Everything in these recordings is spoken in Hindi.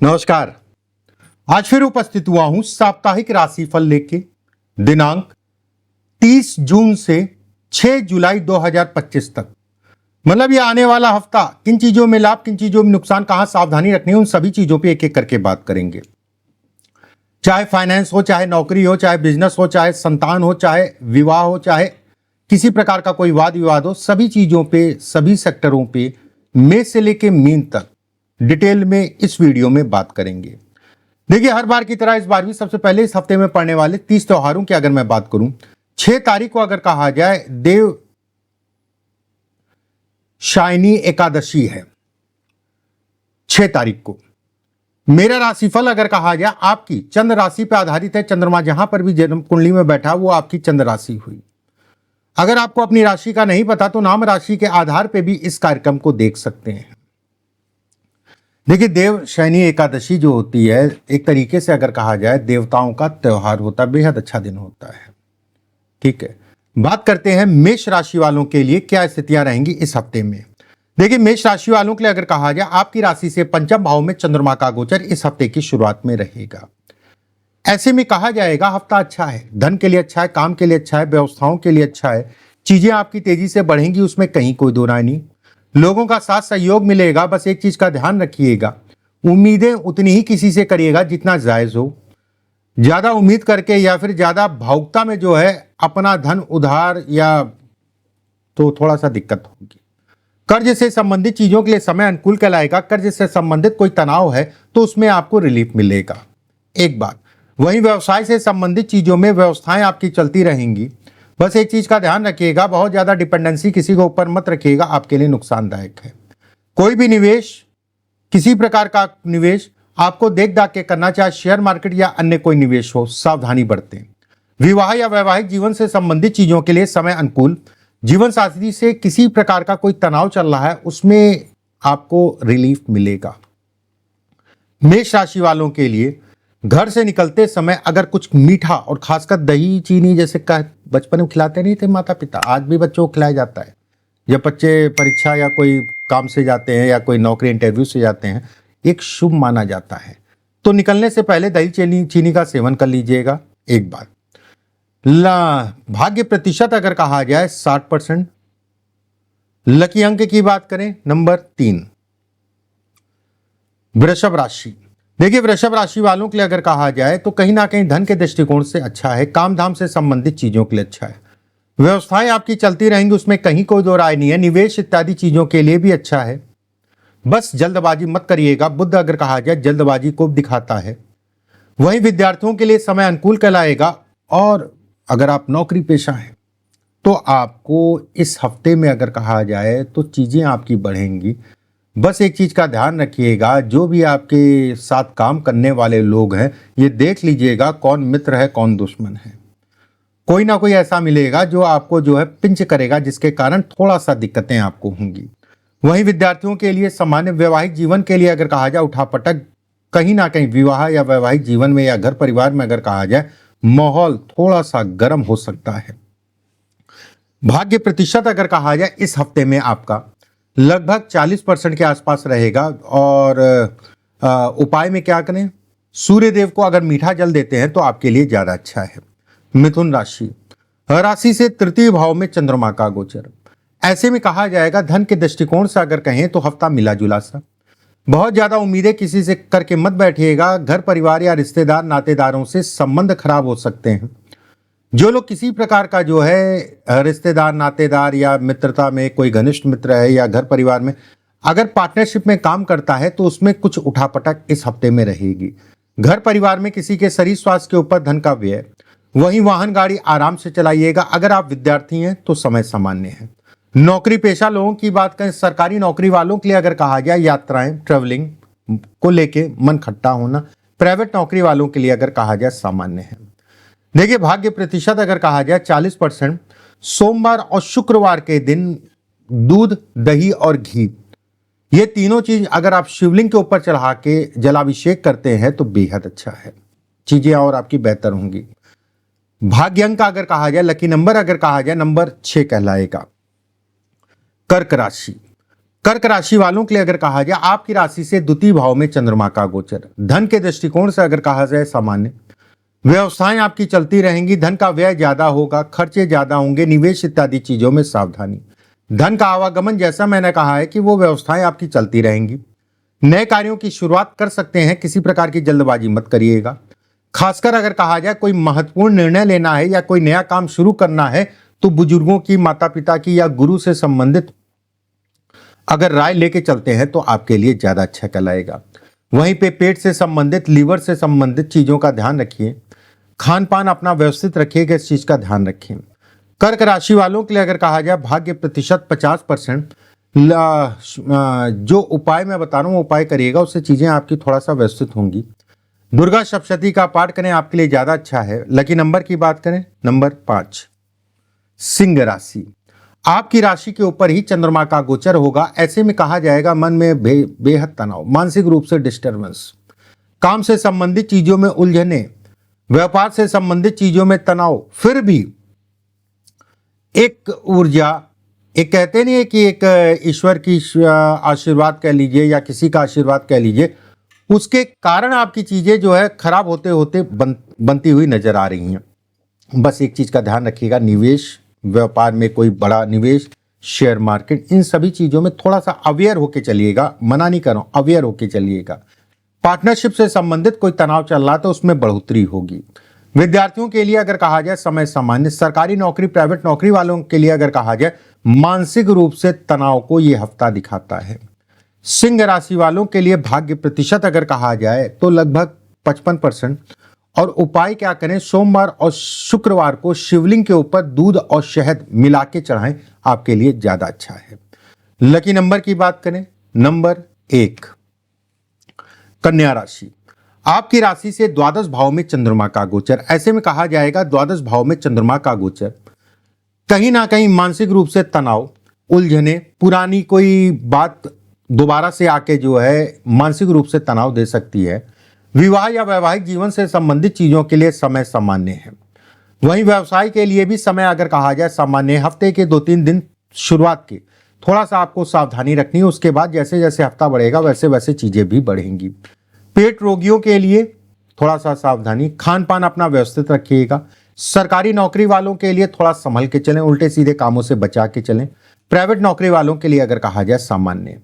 नमस्कार। आज फिर उपस्थित हुआ हूं साप्ताहिक राशिफल लेके दिनांक 30 जून से 6 जुलाई 2025 तक। मतलब ये आने वाला हफ्ता किन चीजों में लाभ, किन चीजों में नुकसान, कहां सावधानी रखनी है, उन सभी चीजों पे एक एक करके बात करेंगे। चाहे फाइनेंस हो, चाहे नौकरी हो, चाहे बिजनेस हो, चाहे संतान हो, चाहे विवाह हो, चाहे किसी प्रकार का कोई वाद विवाद हो, सभी चीजों पे, सभी सेक्टरों पे मेष से लेके मीन तक डिटेल में इस वीडियो में बात करेंगे। देखिए, हर बार की तरह इस बार भी सबसे पहले इस हफ्ते में पड़ने वाले 30 त्योहारों की अगर मैं बात करूं, 6 तारीख को अगर कहा जाए देव शायनी एकादशी है। 6 तारीख को मेरा राशिफल अगर कहा जाए आपकी चंद्र राशि पर आधारित है। चंद्रमा जहां पर भी जन्म कुंडली में बैठा वो आपकी चंद्र राशि हुई। अगर आपको अपनी राशि का नहीं पता तो नाम राशि के आधार पर भी इस कार्यक्रम को देख सकते हैं। देखिए, देव शयनी एकादशी जो होती है, एक तरीके से अगर कहा जाए देवताओं का त्योहार होता है, बेहद अच्छा दिन होता है। ठीक है, बात करते हैं मेष राशि वालों के लिए क्या स्थितियां रहेंगी इस हफ्ते में। देखिए, मेष राशि वालों के लिए अगर कहा जाए आपकी राशि से पंचम भाव में चंद्रमा का गोचर इस हफ्ते की शुरुआत में रहेगा। ऐसे में कहा जाएगा हफ्ता अच्छा है, धन के लिए अच्छा है, काम के लिए अच्छा है, व्यवस्थाओं के लिए अच्छा है, चीजें आपकी तेजी से बढ़ेंगी, उसमें कहीं कोई दो राय नहीं। लोगों का साथ सहयोग मिलेगा। बस एक चीज का ध्यान रखिएगा, उम्मीदें उतनी ही किसी से करिएगा जितना जायज हो। ज्यादा उम्मीद करके या फिर ज्यादा भावुकता में जो है अपना धन उधार या तो थोड़ा सा दिक्कत होगी। कर्ज से संबंधित चीजों के लिए समय अनुकूल कहलाएगा। कर्ज से संबंधित कोई तनाव है तो उसमें आपको रिलीफ मिलेगा, एक बात। वहीं व्यवसाय से संबंधित चीजों में व्यवस्थाएं आपकी चलती रहेंगी। बस एक चीज का ध्यान रखिएगा, बहुत ज्यादा डिपेंडेंसी किसी के ऊपर मत रखिएगा, आपके लिए नुकसानदायक है। कोई भी निवेश, किसी प्रकार का निवेश आपको देख दाख के करना, चाहे शेयर मार्केट या अन्य कोई निवेश हो, सावधानी बरतें। विवाह या वैवाहिक जीवन से संबंधित चीजों के लिए समय अनुकूल। जीवन साथी से किसी प्रकार का कोई तनाव चल रहा है, उसमें आपको रिलीफ मिलेगा। मेष राशि वालों के लिए घर से निकलते समय अगर कुछ मीठा और खासकर दही चीनी जैसे बचपन में खिलाते नहीं थे माता पिता, आज भी बच्चों को खिलाया जाता है। जब बच्चे परीक्षा या कोई काम से जाते हैं या कोई नौकरी इंटरव्यू से जाते हैं, एक शुभ माना जाता है। तो निकलने से पहले दही चीनी का सेवन कर लीजिएगा, एक बात। भाग्य प्रतिशत अगर कहा जाए 60%। लकी अंक की बात करें नंबर 3। वृषभ राशि। देखिए, वृषभ राशि वालों के लिए अगर कहा जाए तो कहीं ना कहीं धन के दृष्टिकोण से अच्छा है, काम धाम से संबंधित चीजों के लिए अच्छा है। व्यवस्थाएं आपकी चलती रहेंगी, उसमें कहीं कोई दो राय नहीं है। निवेश इत्यादि चीजों के लिए भी अच्छा है। बस जल्दबाजी मत करिएगा, बुद्ध अगर कहा जाए जल्दबाजी को दिखाता है। वहीं विद्यार्थियों के लिए समय अनुकूल कहलाएगा। और अगर आप नौकरी पेशा हैं तो आपको इस हफ्ते में अगर कहा जाए तो चीजें आपकी बढ़ेंगी। बस एक चीज का ध्यान रखिएगा, जो भी आपके साथ काम करने वाले लोग हैं, ये देख लीजिएगा कौन मित्र है कौन दुश्मन है। कोई ना कोई ऐसा मिलेगा जो आपको जो है पिंच करेगा, जिसके कारण थोड़ा सा दिक्कतें आपको होंगी। वहीं विद्यार्थियों के लिए सामान्य वैवाहिक जीवन के लिए अगर कहा जाए उठापटक, कहीं ना कहीं विवाह या वैवाहिक जीवन में या घर परिवार में अगर कहा जाए माहौल थोड़ा सा गर्म हो सकता है। भाग्य प्रतिशत अगर कहा जाए इस हफ्ते में आपका लगभग 40% के आसपास रहेगा। और उपाय में क्या करें, सूर्य देव को अगर मीठा जल देते हैं तो आपके लिए ज्यादा अच्छा है। मिथुन राशि। राशि से तृतीय भाव में चंद्रमा का गोचर। ऐसे में कहा जाएगा धन के दृष्टिकोण से अगर कहें तो हफ्ता मिला जुला सा। बहुत ज्यादा उम्मीदें किसी से करके मत बैठिएगा। घर परिवार या रिश्तेदार नातेदारों से संबंध खराब हो सकते हैं। जो लोग किसी प्रकार का जो है रिश्तेदार नातेदार या मित्रता में कोई घनिष्ठ मित्र है या घर परिवार में अगर पार्टनरशिप में काम करता है तो उसमें कुछ उठापटक इस हफ्ते में रहेगी। घर परिवार में किसी के शरीर स्वास्थ्य के ऊपर धन का व्यय। वहीं वाहन गाड़ी आराम से चलाइएगा। अगर आप विद्यार्थी हैं तो समय सामान्य है। नौकरी पेशा लोगों की बात करें, सरकारी नौकरी वालों के लिए अगर कहा जाए यात्राएं ट्रेवलिंग को लेके मन खट्टा होना। प्राइवेट नौकरी वालों के लिए अगर कहा जाए सामान्य है। देखिए, भाग्य प्रतिशत अगर कहा जाए 40%। सोमवार और शुक्रवार के दिन दूध, दही और घी, ये तीनों चीज अगर आप शिवलिंग के ऊपर चढ़ा के जलाभिषेक करते हैं तो बेहद अच्छा है, चीजें और आपकी बेहतर होंगी। भाग्य अंक अगर कहा जाए, लकी नंबर अगर कहा जाए नंबर 6 कहलाएगा। कर्क राशि। कर्क राशि वालों के लिए अगर कहा जाए, आपकी राशि से द्वितीय भाव में चंद्रमा का गोचर। धन के दृष्टिकोण से अगर कहा जाए सामान्य। व्यवस्थाएं आपकी चलती रहेंगी, धन का व्यय ज्यादा होगा, खर्चे ज्यादा होंगे, निवेश इत्यादि चीजों में सावधानी। धन का आवागमन जैसा मैंने कहा है कि वो व्यवस्थाएं आपकी चलती रहेंगी। नए कार्यों की शुरुआत कर सकते हैं, किसी प्रकार की जल्दबाजी मत करिएगा। खासकर अगर कहा जाए कोई महत्वपूर्ण निर्णय लेना है या कोई नया काम शुरू करना है तो बुजुर्गों की, माता पिता की या गुरु से संबंधित अगर राय लेके चलते हैं तो आपके लिए ज्यादा अच्छा कहलाएगा। वहीं पे पेट से संबंधित, लीवर से संबंधित चीजों का ध्यान रखिए। खान पान अपना व्यवस्थित रखिएगा, इस चीज का ध्यान रखिए। कर्क राशि वालों के लिए अगर कहा जाए, भाग्य प्रतिशत 50%। जो उपाय मैं बता रहा हूँ उपाय करिएगा, उससे चीजें आपकी थोड़ा सा व्यवस्थित होंगी। दुर्गा सप्तशती का पाठ करें, आपके लिए ज्यादा अच्छा है। लकी नंबर की बात करें, नंबर 5। सिंह राशि, आपकी राशि के ऊपर ही चंद्रमा का गोचर होगा। ऐसे में कहा जाएगा मन में बेहद तनाव, मानसिक रूप से डिस्टर्बेंस, काम से संबंधित चीजों में उलझने, व्यापार से संबंधित चीजों में तनाव। फिर भी एक ऊर्जा, एक कहते नहीं है कि एक ईश्वर की आशीर्वाद कह लीजिए या किसी का आशीर्वाद कह लीजिए, उसके कारण आपकी चीजें जो है खराब होते होते बनती हुई नजर आ रही हैं। बस एक चीज का ध्यान रखिएगा, निवेश, व्यापार में कोई बड़ा निवेश, शेयर मार्केट, इन सभी चीजों में थोड़ा सा अवेयर होके चलिएगा। मना नहीं कर रहा हूं, अवेयर होके चलिएगा। पार्टनरशिप से संबंधित कोई तनाव चल रहा तो उसमें बढ़ोतरी होगी। विद्यार्थियों के लिए अगर कहा जाए समय सामान्य। सरकारी नौकरी, प्राइवेट नौकरी वालों के लिए अगर कहा जाए, मानसिक रूप से तनाव को यह हफ्ता दिखाता है। सिंह राशि वालों के लिए भाग्य प्रतिशत अगर कहा जाए तो लगभग 55%। और उपाय क्या करें, सोमवार और शुक्रवार को शिवलिंग के ऊपर दूध और शहद मिला के चढ़ाएं, आपके लिए ज्यादा अच्छा है। लकी नंबर की बात करें, नंबर 1। कन्या राशि, आपकी राशि से द्वादश भाव में चंद्रमा का गोचर। ऐसे में कहा जाएगा द्वादश भाव में चंद्रमा का गोचर कहीं ना कहीं मानसिक रूप से तनाव, उलझने, पुरानी कोई बात दोबारा से आके जो है मानसिक रूप से तनाव दे सकती है। विवाह या वैवाहिक जीवन से संबंधित चीजों के लिए समय सामान्य है। वहीं व्यवसाय के लिए भी समय अगर कहा जाए सामान्य। हफ्ते के 2-3 दिन शुरुआत के थोड़ा सा आपको सावधानी रखनी है, उसके बाद जैसे जैसे हफ्ता बढ़ेगा वैसे वैसे चीजें भी बढ़ेंगी। पेट रोगियों के लिए थोड़ा सा सावधानी, खान पान अपना व्यवस्थित रखिएगा। सरकारी नौकरी वालों के लिए थोड़ा संभल के चलें, उल्टे सीधे कामों से बचा के चलें। प्राइवेट नौकरी वालों के लिए अगर कहा जाए सामान्य।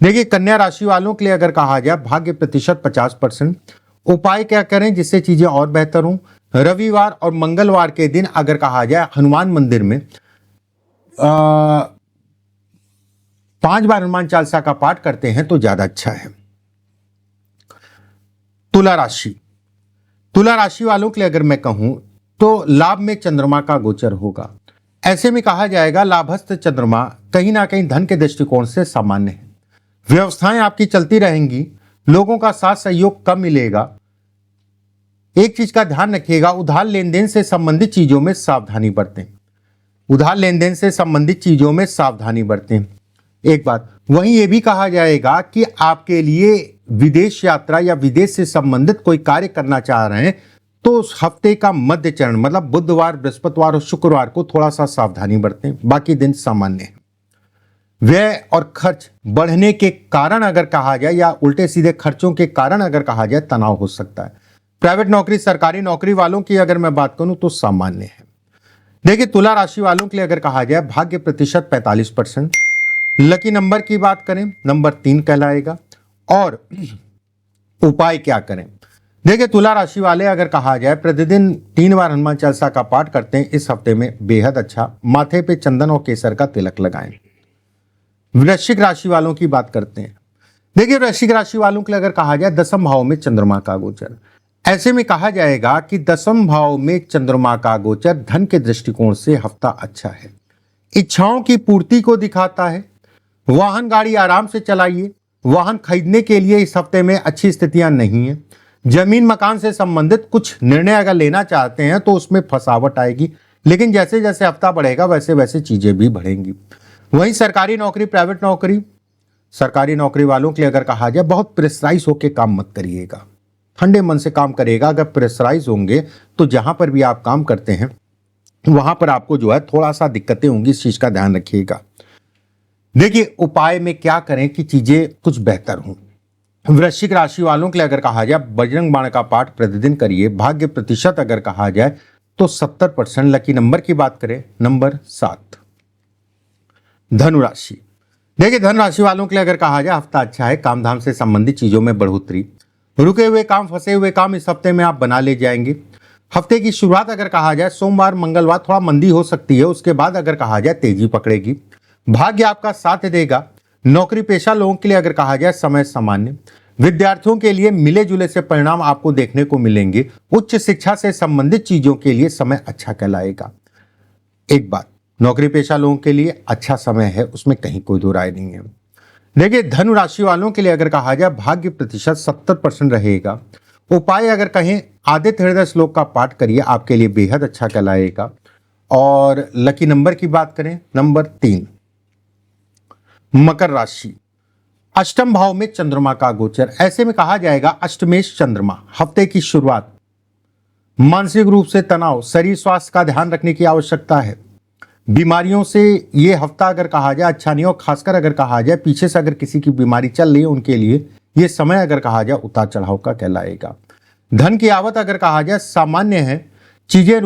देखिए कन्या राशि वालों के लिए अगर कहा जाए, भाग्य प्रतिशत 50%। उपाय क्या करें जिससे चीजें और बेहतर हों, रविवार और मंगलवार के दिन अगर कहा जाए हनुमान मंदिर में 5 बार हनुमान चालीसा का पाठ करते हैं तो ज्यादा अच्छा है। तुला राशि, तुला राशि वालों के लिए अगर मैं कहूं तो लाभ में चंद्रमा का गोचर होगा। ऐसे में कहा जाएगा लाभस्थ चंद्रमा कहीं ना कहीं धन के दृष्टिकोण से सामान्य है। व्यवस्थाएं आपकी चलती रहेंगी, लोगों का साथ सहयोग कम मिलेगा। एक चीज का ध्यान रखिएगा, उधार लेन देन से संबंधित चीजों में सावधानी बरतें। उधार लेन देन से संबंधित चीजों में सावधानी बरतें। एक बात वहीं ये भी कहा जाएगा कि आपके लिए विदेश यात्रा या विदेश से संबंधित कोई कार्य करना चाह रहे हैं तो उस हफ्ते का मध्य चरण मतलब बुधवार, बृहस्पतिवार और शुक्रवार को थोड़ा सा सावधानी बरतें, बाकी दिन सामान्य है। व्यय और खर्च बढ़ने के कारण अगर कहा जाए या उल्टे सीधे खर्चों के कारण अगर कहा जाए तनाव हो सकता है। प्राइवेट नौकरी, सरकारी नौकरी वालों की अगर मैं बात करूं तो सामान्य है। देखिए तुला राशि वालों के लिए अगर कहा जाए भाग्य प्रतिशत 45%। लकी नंबर की बात करें, नंबर 3 कहलाएगा। और उपाय क्या करें, देखिए तुला राशि वाले अगर कहा जाए प्रतिदिन 3 बार हनुमान चालीसा का पाठ करते हैं, इस हफ्ते में बेहद अच्छा। माथे पे चंदन और केसर का तिलक लगाएं। वृश्चिक राशि वालों की बात करते हैं। देखिए वृश्चिक राशि वालों के लिए अगर कहा जाए 10वें भाव में चंद्रमा का गोचर। ऐसे में कहा जाएगा कि 10वें भाव में चंद्रमा का गोचर धन के दृष्टिकोण से हफ्ता अच्छा है। इच्छाओं की पूर्ति को दिखाता है। वाहन गाड़ी आराम से चलाइए। वाहन खरीदने के लिए इस हफ्ते में अच्छी स्थितियां नहीं है। जमीन मकान से संबंधित कुछ निर्णय अगर लेना चाहते हैं तो उसमें फंसावट आएगी, लेकिन जैसे जैसे हफ्ता बढ़ेगा वैसे वैसे चीजें भी बढ़ेंगी। वहीं सरकारी नौकरी, प्राइवेट नौकरी, सरकारी नौकरी वालों के लिए अगर कहा जाए बहुत प्रेशराइज होकर काम मत करिएगा, ठंडे मन से काम करिएगा। अगर प्रेशराइज होंगे तो जहां पर भी आप काम करते हैं वहां पर आपको जो है थोड़ा सा दिक्कतें होंगी, इस चीज का ध्यान रखिएगा। देखिए उपाय में क्या करें कि चीजें कुछ बेहतर हों। वृश्चिक राशि वालों के लिए अगर कहा जाए बजरंग बाण का पाठ प्रतिदिन करिए। भाग्य प्रतिशत अगर कहा जाए तो 70%। लकी नंबर की बात करें नंबर 7। धनु राशि, देखिए धनु राशि वालों के लिए अगर कहा जाए हफ्ता अच्छा है। काम धाम से संबंधित चीजों में बढ़ोतरी, रुके हुए काम फंसे हुए काम इस हफ्ते में आप बना ले जाएंगे। हफ्ते की शुरुआत अगर कहा जाए सोमवार मंगलवार थोड़ा मंदी हो सकती है, उसके बाद अगर कहा जाए तेजी पकड़ेगी। भाग्य आपका साथ देगा। नौकरी पेशा लोगों के लिए अगर कहा जाए समय सामान्य। विद्यार्थियों के लिए मिले जुले से परिणाम आपको देखने को मिलेंगे। उच्च शिक्षा से संबंधित चीजों के लिए समय अच्छा कहलाएगा। एक बात, नौकरी पेशा लोगों के लिए अच्छा समय है, उसमें कहीं कोई दो राय नहीं है। देखिए धनु राशि वालों के लिए अगर कहा जाए भाग्य प्रतिशत 70% रहेगा। उपाय अगर कहें आदित्य हृदय श्लोक का पाठ करिए, आपके लिए बेहद अच्छा कहलाएगा। और लकी नंबर की बात करें नंबर 3। मकर राशि, अष्टम भाव में चंद्रमा का गोचर, ऐसे में कहा जाएगा अष्टमेश चंद्रमा। हफ्ते की शुरुआत मानसिक रूप से तनाव, शरीर स्वास्थ्य का ध्यान रखने की आवश्यकता है। बीमारियों से ये हफ्ता अगर कहा जाए अच्छा नहीं हो, खासकर अगर कहा जाए पीछे से अगर किसी की बीमारी चल रही है उनके लिए ये समय अगर कहा जाए उतार चढ़ाव का कहलाएगा। धन की आवक अगर कहा जाए सामान्य है। चीजें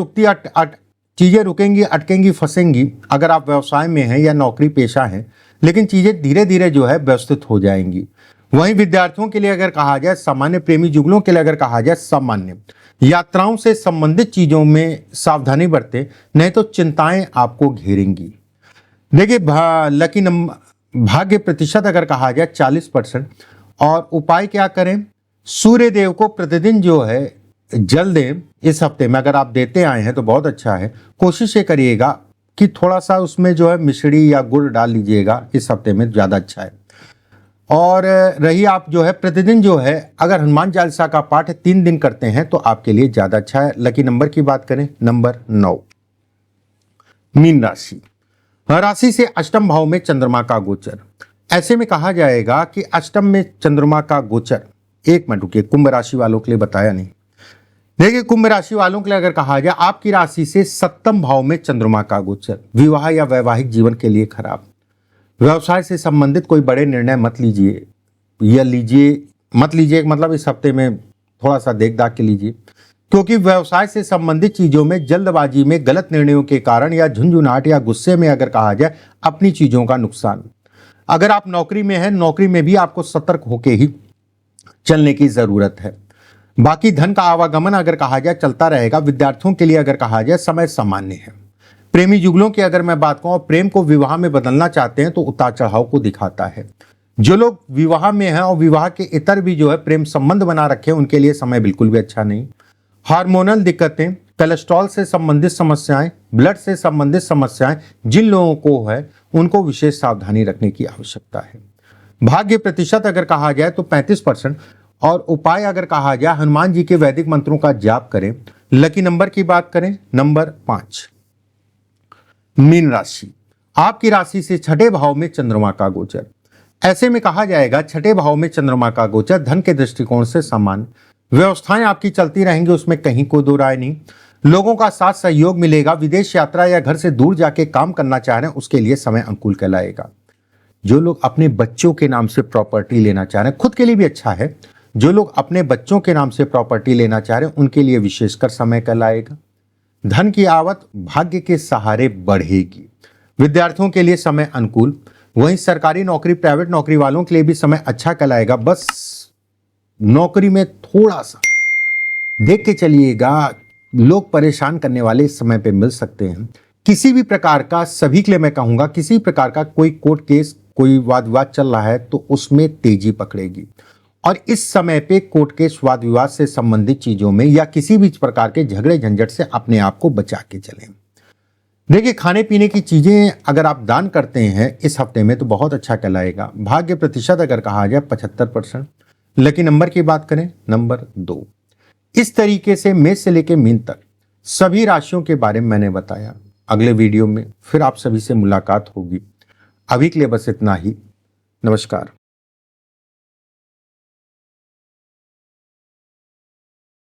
रुकेंगी, अटकेंगी, फंसेंगी अगर आप व्यवसाय में हैं या नौकरी पेशा हैं, लेकिन चीजें धीरे धीरे जो है व्यवस्थित हो जाएंगी। वहीं विद्यार्थियों के लिए अगर कहा जाए सामान्य, प्रेमी जुगलों के लिए अगर कहा जाए सामान्य। यात्राओं से संबंधित चीजों में सावधानी बरतें, नहीं तो चिंताएं आपको घेरेंगी। देखिए लकी नंबर भाग्य प्रतिशत अगर कहा जाए 40%। और उपाय क्या करें, सूर्य देव को प्रतिदिन जो है जल दें। इस हफ्ते में अगर आप देते आए हैं तो बहुत अच्छा है। कोशिश ये करिएगा कि थोड़ा सा उसमें जो है मिश्री या गुड़ डाल लीजिएगा, इस हफ्ते में ज़्यादा अच्छा है। और रही आप जो है प्रतिदिन जो है अगर हनुमान चालीसा का पाठ 3 दिन करते हैं तो आपके लिए ज़्यादा अच्छा है। लकी नंबर की बात करें नंबर 9। मीन राशि, राशि से अष्टम भाव में चंद्रमा का गोचर, ऐसे में कहा जाएगा कि अष्टम में चंद्रमा का गोचर। एक मिनट रुकिए, कुंभ राशि वालों के लिए बताया नहीं। देखिए कुंभ राशि वालों के लिए अगर कहा जाए आपकी राशि से सप्तम भाव में चंद्रमा का गोचर, विवाह या वैवाहिक जीवन के लिए खराब। व्यवसाय से संबंधित कोई बड़े निर्णय मत लीजिए, या लीजिए मत लीजिए, मतलब इस हफ्ते में थोड़ा सा देख दाख के लीजिए, क्योंकि व्यवसाय से संबंधित चीजों में जल्दबाजी में गलत निर्णयों के कारण या झुंझुनाहट या गुस्से में अगर कहा जाए अपनी चीजों का नुकसान। अगर आप नौकरी में हैं, नौकरी में भी आपको सतर्क होकर ही चलने की जरूरत है। बाकी धन का आवागमन अगर कहा जाए चलता रहेगा। विद्यार्थियों के लिए अगर कहा जाए समय सामान्य है। प्रेमी जुगलों की अगर मैं बात कहूं, प्रेम को विवाह में बदलना चाहते हैं तो उतार चढ़ाव को दिखाता है। जो लोग विवाह में हैं और विवाह के इतर भी जो है प्रेम संबंध बना रखे हैं उनके लिए समय बिल्कुल भी अच्छा नहीं। हार्मोनल दिक्कतें, कोलेस्ट्रॉल से संबंधित समस्याएं, ब्लड से संबंधित समस्याएं जिन लोगों को है उनको विशेष सावधानी रखने की आवश्यकता है। भाग्य प्रतिशत अगर कहा जाए तो 35%। और उपाय अगर कहा जाए हनुमान जी के वैदिक मंत्रों का जाप करें। लकी नंबर की बात करें नंबर 5। मीन राशि, आपकी राशि से छठे भाव में चंद्रमा का गोचर, ऐसे में कहा जाएगा छठे भाव में चंद्रमा का गोचर धन के दृष्टिकोण से सामान्य। व्यवस्थाएं आपकी चलती रहेंगी, उसमें कहीं कोई दो राय नहीं। लोगों का साथ सहयोग मिलेगा। विदेश यात्रा या घर से दूर जाके काम करना चाह रहे हैं उसके लिए समय अनुकूल कहलाएगा। जो लोग अपने बच्चों के नाम से प्रॉपर्टी लेना चाह रहे हैं, खुद के लिए भी अच्छा है। जो लोग अपने बच्चों के नाम से प्रॉपर्टी लेना चाह रहे हैं उनके लिए विशेषकर समय कहलाएगा। धन की आवक भाग्य के सहारे बढ़ेगी। विद्यार्थियों के लिए समय अनुकूल। वहीं सरकारी नौकरी, प्राइवेट नौकरी वालों के लिए भी समय अच्छा कहलाएगा। बस नौकरी में थोड़ा सा देख के चलिएगा, लोग परेशान करने वाले इस समय पे मिल सकते हैं। किसी भी प्रकार का, सभी के लिए मैं कहूंगा, किसी प्रकार का कोई कोर्ट केस, कोई वाद विवाद चल रहा है तो उसमें तेजी पकड़ेगी। और इस समय पे कोर्ट केस, वाद विवाद से संबंधित चीजों में या किसी भी प्रकार के झगड़े झंझट से अपने आप को बचा के चलें। देखिए खाने पीने की चीजें अगर आप दान करते हैं इस हफ्ते में तो बहुत अच्छा कहलाएगा। भाग्य प्रतिशत अगर कहा जाए 75%। लकी नंबर की बात करें नंबर 2। इस तरीके से मेष से लेकर मीन तक सभी राशियों के बारे में मैंने बताया। अगले वीडियो में फिर आप सभी से मुलाकात होगी। अभी के लिए बस इतना ही। नमस्कार।